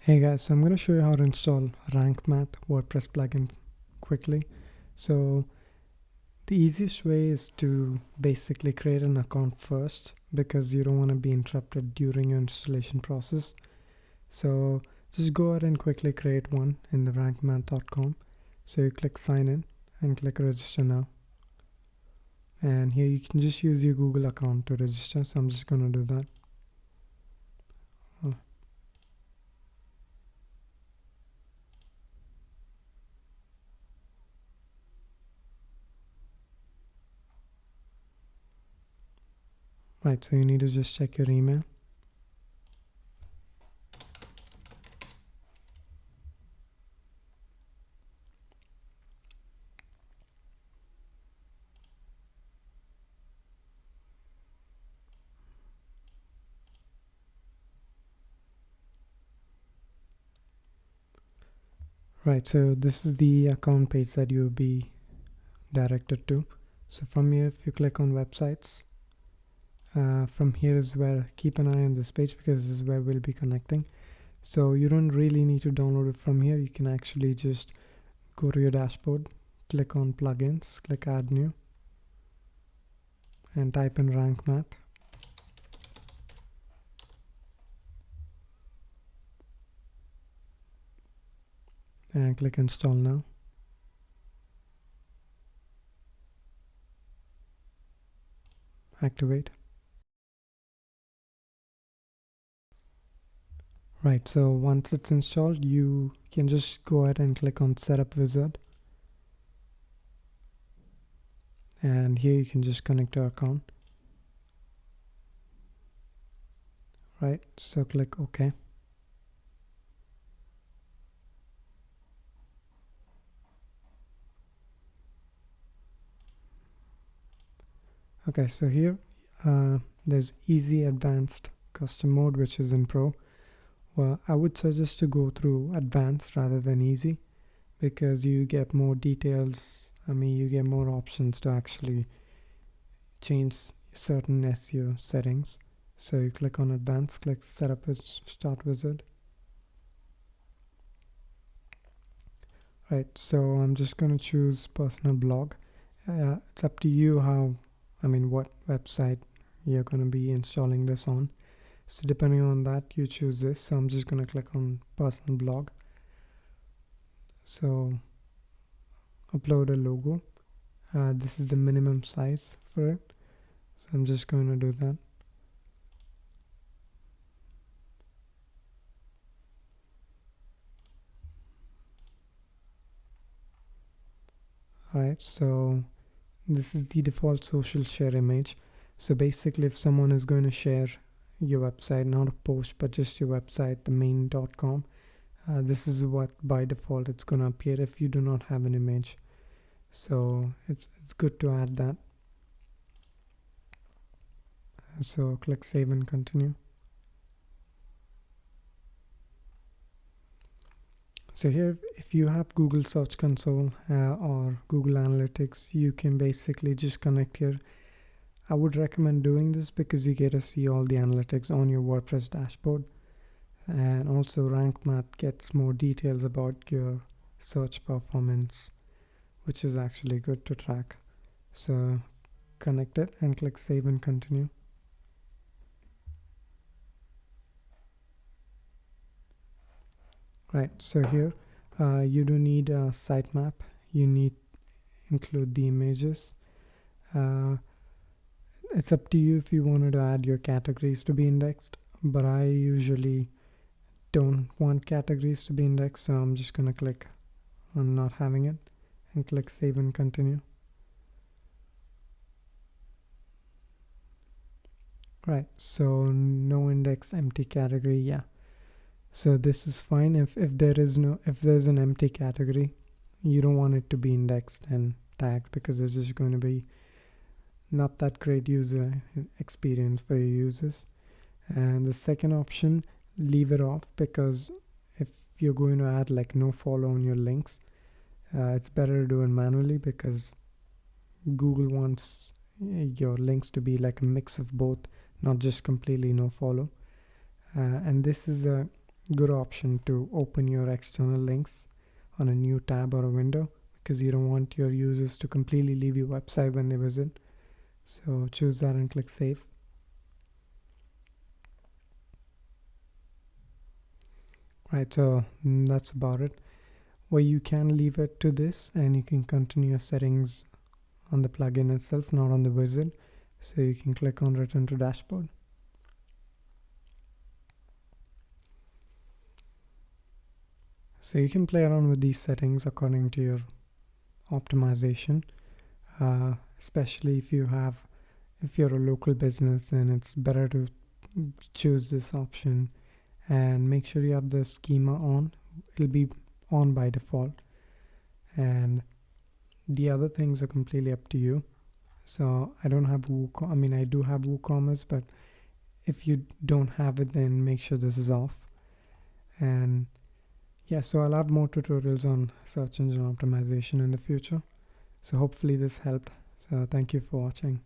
Hey guys, so I'm going to show you how to install Rankmath WordPress plugin quickly. So the easiest way is to basically create an account first because you don't want to be interrupted during your installation process. So just go ahead and quickly create one in the rankmath.com. So you click sign in and click register now. And here you can just use your Google account to register. So I'm just going to do that. Right, so you need to just check your email. Right, so this is the account page that you'll be directed to. So from here, if you click on websites, from here is where, keep an eye on this page because this is where we'll be connecting. So you don't really need to download it from here. You can actually just go to your dashboard, click on plugins, click add new, and type in Rankmath. And click install now. Activate. Right, so once it's installed, you can just go ahead and click on setup wizard. And here you can just connect your account. Right, so click OK. Okay, so here there's easy, advanced, custom mode, which is in pro. Well, I would suggest to go through advanced rather than easy because you get more details. You get more options to actually change certain SEO settings. So you click on advanced, click setup as start wizard. Right, so I'm just going to choose personal blog. It's up to you what website you're going to be installing this on. So depending on that, you choose this. So I'm just going to click on personal blog. So upload a logo. This is the minimum size for it. So I'm just going to do that. Alright, so this is the default social share image. So basically if someone is going to share your website, not a post but just your website, the main.com, this is what by default it's going to appear if you do not have an image. So it's good to add that. So click save and continue. So here, if you have Google Search Console or Google Analytics, you can basically just connect here. I would recommend doing this because you get to see all the analytics on your WordPress dashboard. And also Rankmath gets more details about your search performance, which is actually good to track. So connect it and click save and continue. Right, so here you don't need a sitemap. You need include the images. It's up to you if you wanted to add your categories to be indexed, but I usually don't want categories to be indexed, so I'm just going to click on not having it and click save and continue. Right, so no index, empty category, yeah. So this is fine. If there's an empty category, you don't want it to be indexed and tagged because it's just going to be not that great user experience for your users. And the second option, leave it off, because if you're going to add like no follow on your links, it's better to do it manually because Google wants your links to be like a mix of both, not just completely no follow. And this is a good option to open your external links on a new tab or a window, because you don't want your users to completely leave your website when they visit. So choose that and click save. Right, so that's about it. Well, you can leave it to this and you can continue your settings on the plugin itself, not on the wizard. So you can click on return to dashboard. So you can play around with these settings according to your optimization, especially if you're a local business, then it's better to choose this option and make sure you have the schema on. It'll be on by default, and the other things are completely up to you. So I don't have WooCommerce. I mean, I do have WooCommerce, but if you don't have it, then make sure this is off. And yeah, so I'll have more tutorials on search engine optimization in the future. So hopefully this helped. So thank you for watching.